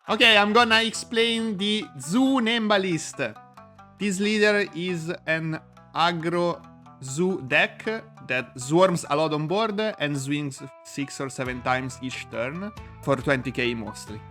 Okay, I'm gonna explain the Janemba list. This leader is an aggro zoo deck that swarms a lot on board and swings 6 or 7 times each turn for 20k mostly.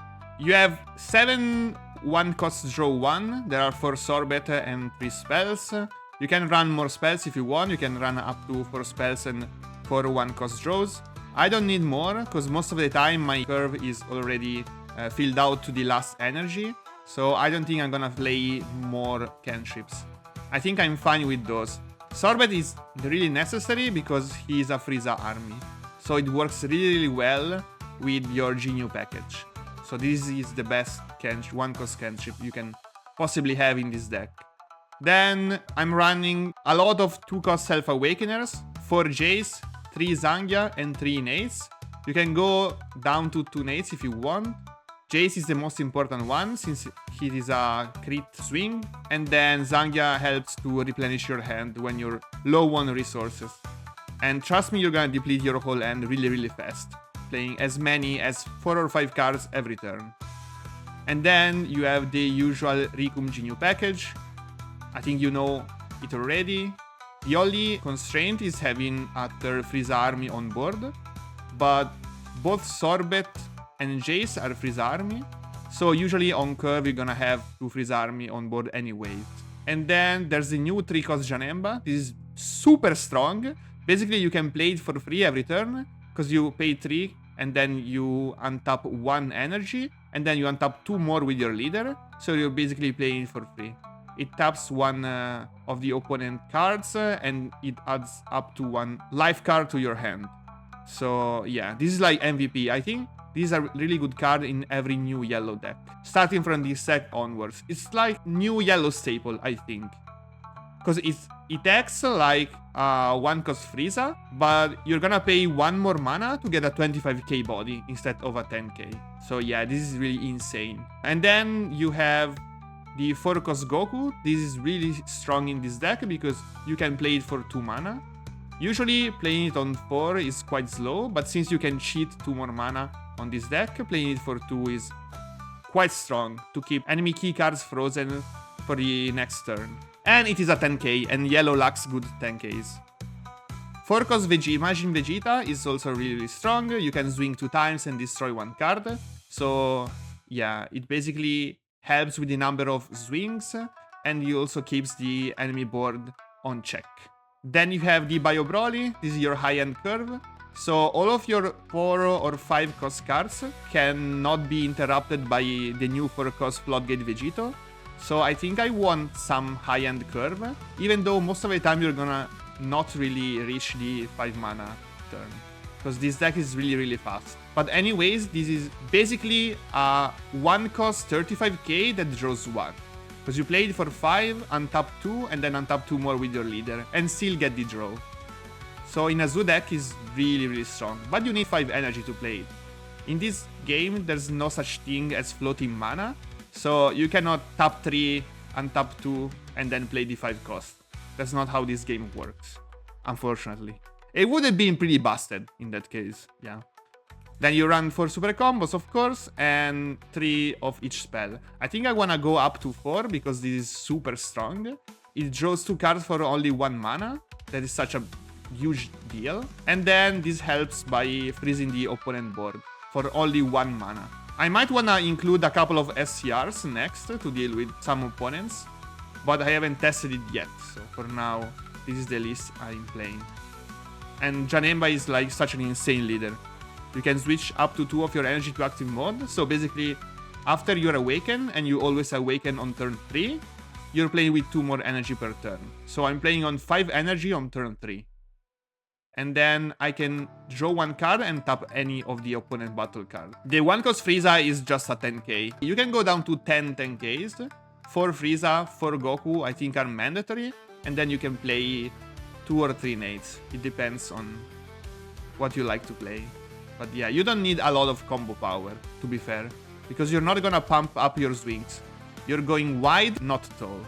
You have 7 1-cost draw 1. There are 4 sorbet and 3 spells. You can run more spells if you want. You can run up to 4 spells and 4 1-cost draws. I don't need more because most of the time my curve is already filled out to the last energy. So I don't think I'm gonna play more cantrips. I think I'm fine with those. Sorbet is really necessary because he is a Frieza army. So it works really well with your Ginyu package. So this is the best 1-cost cantrip you can possibly have in this deck. Then I'm running a lot of 2-cost Self-Awakeners, 4 Jace, 3 Zangya, and 3 Nates. You can go down to 2 Nates if you want. Jace is the most important one since he is a crit swing, and then Zangya helps to replenish your hand when you're low on resources. And trust me, you're gonna deplete your whole hand really fast, playing as many as 4 or 5 cards every turn. And then you have the usual Rikum Ginyu package. I think you know it already. The only constraint is having a third Frieza army on board, but both Sorbet and Jace are Frieza army, so usually on curve you're gonna have 2 Frieza army on board anyways. And then there's the new 3-cost Janemba. This is super strong. Basically you can play it for free every turn, because you pay 3 and then you untap 1 energy, and then you untap 2 more with your leader, so you're basically playing it for free. It taps 1 of the opponent cards and it adds up to 1 life card to your hand. So yeah, this is like MVP. I think these are really good cards in every new yellow deck. Starting from this set onwards. It's like new yellow staple, I think. Because it acts like 1-cost Frieza, but you're gonna pay 1 more mana to get a 25k body instead of a 10k. So yeah, this is really insane. And then you have the 4-cost Goku. This is really strong in this deck because you can play it for 2 mana. Usually playing it on 4 is quite slow, but since you can cheat 2 more mana on this deck, playing it for 2 is quite strong to keep enemy key cards frozen for the next turn. And it is a 10k, and yellow lacks good 10ks. 4-cost Imagine Vegeta is also really strong. You can swing 2 times and destroy 1 card. So yeah, it basically helps with the number of swings, and it also keeps the enemy board on check. Then you have the Bio Broly. This is your high-end curve. So all of your 4 or 5-cost cards cannot be interrupted by the new 4-cost Floodgate Vegito. So I think I want some high-end curve, even though most of the time you're gonna not really reach the 5 mana turn, because this deck is really fast. But anyways, this is basically a 1-cost 35k that draws 1. Because you play it for 5, untap 2, and then untap 2 more with your leader, and still get the draw. So in a Zoo deck is really strong, but you need 5 energy to play it. In this game, there's no such thing as floating mana, so you cannot tap 3, untap 2, and then play the 5 cost. That's not how this game works, unfortunately. It would have been pretty busted in that case, yeah. Then you run 4 super combos, of course, and 3 of each spell. I think I wanna go up to 4 because this is super strong. It draws 2 cards for only 1 mana. That is such a huge deal. And then this helps by freezing the opponent board for only 1 mana. I might wanna include a couple of SCRs next to deal with some opponents, but I haven't tested it yet. So for now, this is the list I'm playing. And Janemba is like such an insane leader. You can switch up to 2 of your energy to active mode. So basically, after you're awakened, and you always awaken on turn 3, you're playing with 2 more energy per turn. So I'm playing on 5 energy on turn 3. And then I can draw 1 card and tap any of the opponent battle card. The 1-cost Frieza is just a 10k. You can go down to 10 10ks. 4 Frieza, 4 Goku, I think are mandatory. And then you can play 2 or 3 Nates. It depends on what you like to play. But yeah, you don't need a lot of combo power, to be fair, because you're not gonna pump up your swings. You're going wide, not tall.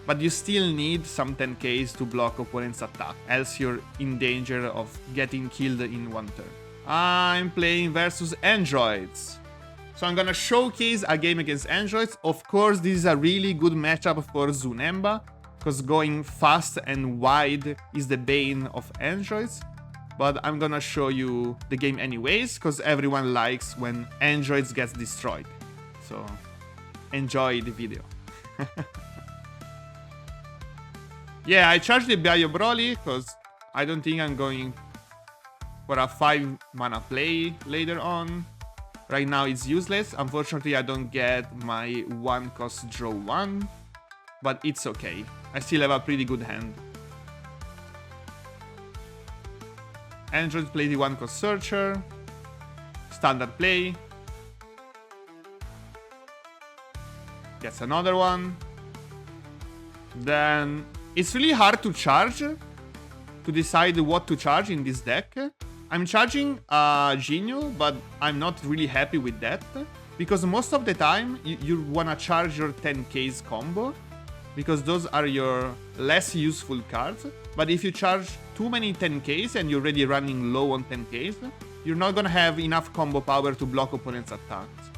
But you still need some 10ks to block opponent's attack, else you're in danger of getting killed in 1 turn. I'm playing versus androids. So I'm gonna showcase a game against androids. Of course, this is a really good matchup for Janemba, because going fast and wide is the bane of androids. But I'm gonna show you the game anyways, because everyone likes when androids gets destroyed. So enjoy the video. Yeah, I charged the Bio Broly because I don't think I'm going for a 5 mana play later on. Right now it's useless. Unfortunately, I don't get my 1 cost draw 1, but it's okay. I still have a pretty good hand. Android play the 1 cost searcher. Standard play. Gets another one. Then it's really hard to charge, to decide what to charge in this deck. I'm charging Ginyu, but I'm not really happy with that, because most of the time you wanna charge your 10k's combo, because those are your less useful cards. But if you charge too many 10k's and you're already running low on 10k's, you're not gonna have enough combo power to block opponents' attacks.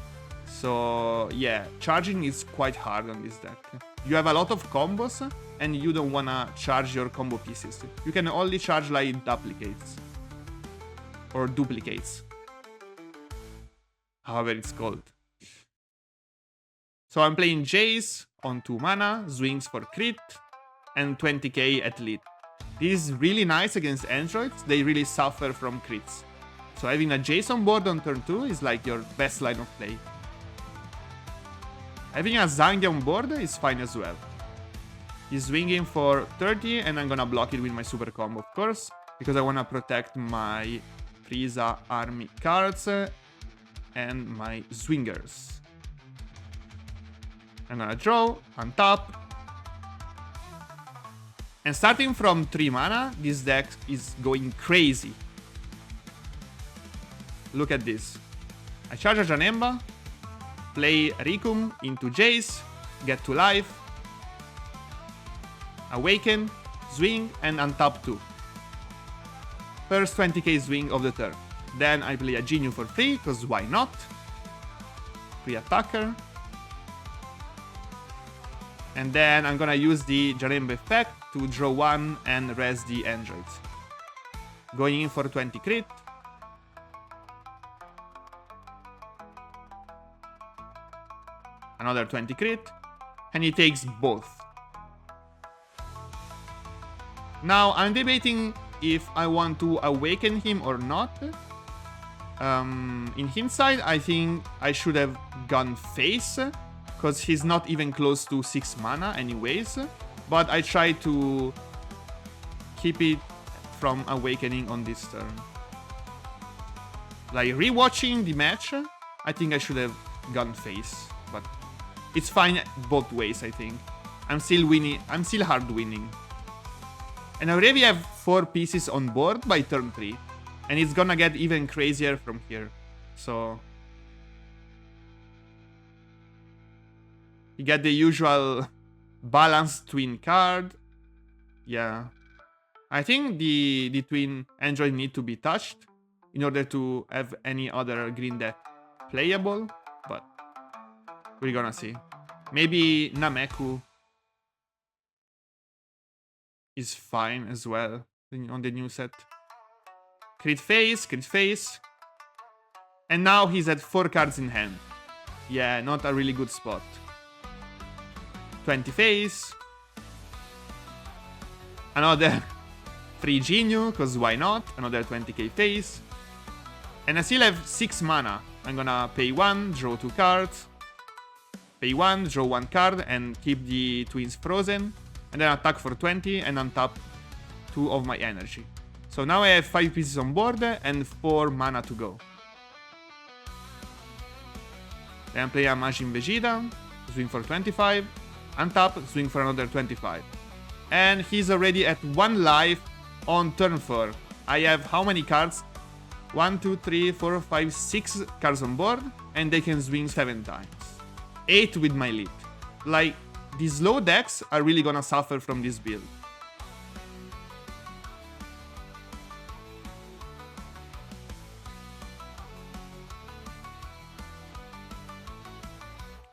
So yeah, charging is quite hard on this deck. You have a lot of combos and you don't wanna charge your combo pieces. You can only charge like duplicates. Or duplicates. However it's called. So I'm playing Jace on 2 mana, swings for crit, and 20k at lead. This is really nice against androids, they really suffer from crits. So having a Jace on board on turn 2 is like your best line of play. Having a Zangya on board is fine as well. He's swinging for 30 and I'm gonna block it with my super combo, of course, because I wanna protect my Frieza army cards and my swingers. I'm gonna draw, untap. And starting from 3 mana, this deck is going crazy. Look at this. I charge a Janemba, play Rikum into Jace, get to life, awaken, swing, and untap 2. First 20k swing of the turn. Then I play a Ginyu for free, because why not? Free attacker. And then I'm gonna use the Janemba effect to draw 1 and res the androids. Going in for 20 crit. Another 20 crit. And he takes both. Now I'm debating if I want to awaken him or not. In hindsight, I think I should have gone face, because he's not even close to 6 mana anyways. But I try to keep it from awakening on this turn. Like rewatching the match, I think I should have gone face, but it's fine both ways, I think. I'm still winning. I'm still hard winning. And I already have 4 pieces on board by turn 3. And it's gonna get even crazier from here. So you get the usual balanced twin card. Yeah. I think the twin android need to be touched in order to have any other green deck playable. But we're gonna see. Maybe Nameku is fine as well on the new set. Crit face, crit face. And now he's at 4 cards in hand. Yeah, not a really good spot. 20 face. Another free Ginyu, because why not? Another 20k face. And I still have 6 mana. I'm gonna pay 1, draw 2 cards. Pay 1, draw 1 card, and keep the twins frozen. And then attack for 20 and untap 2 of my energy. So now I have 5 pieces on board and 4 mana to go. Then play a Majin Vegeta, swing for 25, untap, swing for another 25. And he's already at 1 life on turn 4. I have how many cards? 1, 2, 3, 4, 5, 6 cards on board, and they can swing 7 times. 8 with my lead. Like, these low decks are really gonna suffer from this build.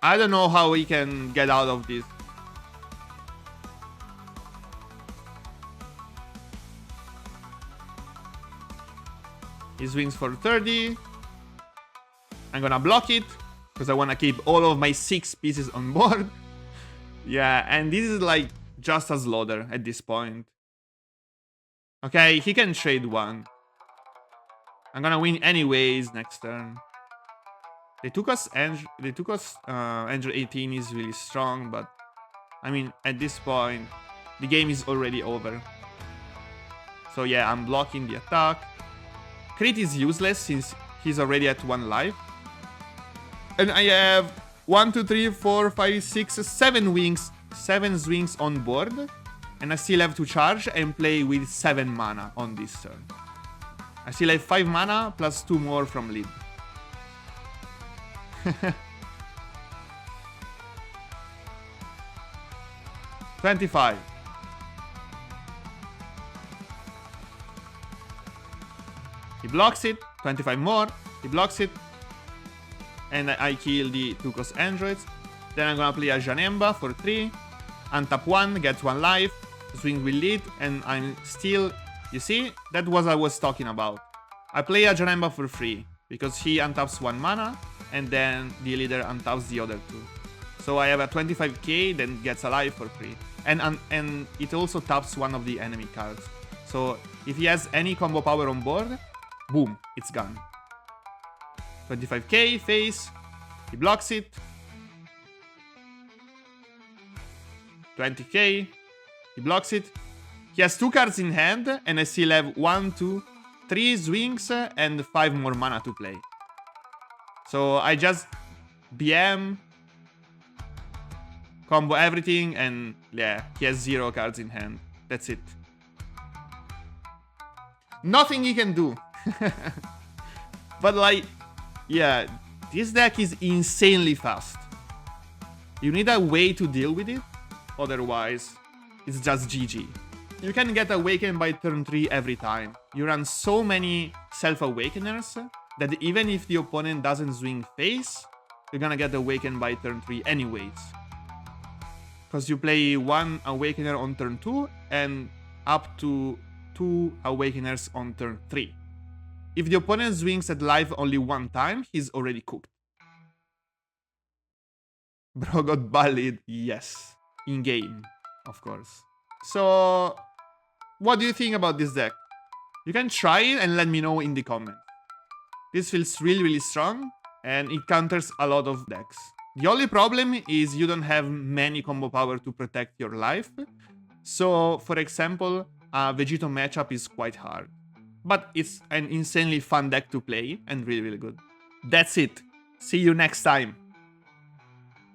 I don't know how he can get out of this. He swings for 30. I'm gonna block it, because I wanna keep all of my 6 pieces on board. Yeah, and this is like just a slaughter at this point. Okay, he can trade 1. I'm gonna win anyways next turn. They took us Angel 18 is really strong, but I mean, at this point, the game is already over. So yeah, I'm blocking the attack. Crit is useless since he's already at 1 life. And I have 1, 2, 3, 4, 5, 6, 7 wings. 7 swings on board. And I still have to charge and play with 7 mana on this turn. I still have 5 mana plus 2 more from lead. 25. He blocks it. 25 more. He blocks it. And I kill the Tukos androids. Then I'm gonna play a Janemba for 3. Untap 1, gets 1 life. Swing will lead. And I'm still... You see? That was what I was talking about. I play a Janemba for free. Because he untaps 1 mana. And then the leader untaps the other 2. So I have a 25k, then gets a life for free. And it also taps one of the enemy cards. So if he has any combo power on board, boom, it's gone. 25k, face. He blocks it. 20k. He blocks it. He has 2 cards in hand, and I still have 1, 2, 3 swings and 5 more mana to play. So I just BM, combo everything, and yeah, he has 0 cards in hand. That's it. Nothing he can do. But like, yeah, this deck is insanely fast. You need a way to deal with it, otherwise it's just GG. You can get awakened by turn 3 every time. You run so many self-awakeners that even if the opponent doesn't swing face, you're gonna get awakened by turn 3 anyways. Because you play 1 awakener on turn 2 and up to 2 awakeners on turn 3. If the opponent swings at life only 1 time, he's already cooked. Bro got bullied, yes. In game, of course. So, what do you think about this deck? You can try it and let me know in the comments. This feels really strong, and it counters a lot of decks. The only problem is you don't have many combo power to protect your life. So, for example, a Vegito matchup is quite hard. But it's an insanely fun deck to play, and really good. That's it. See you next time.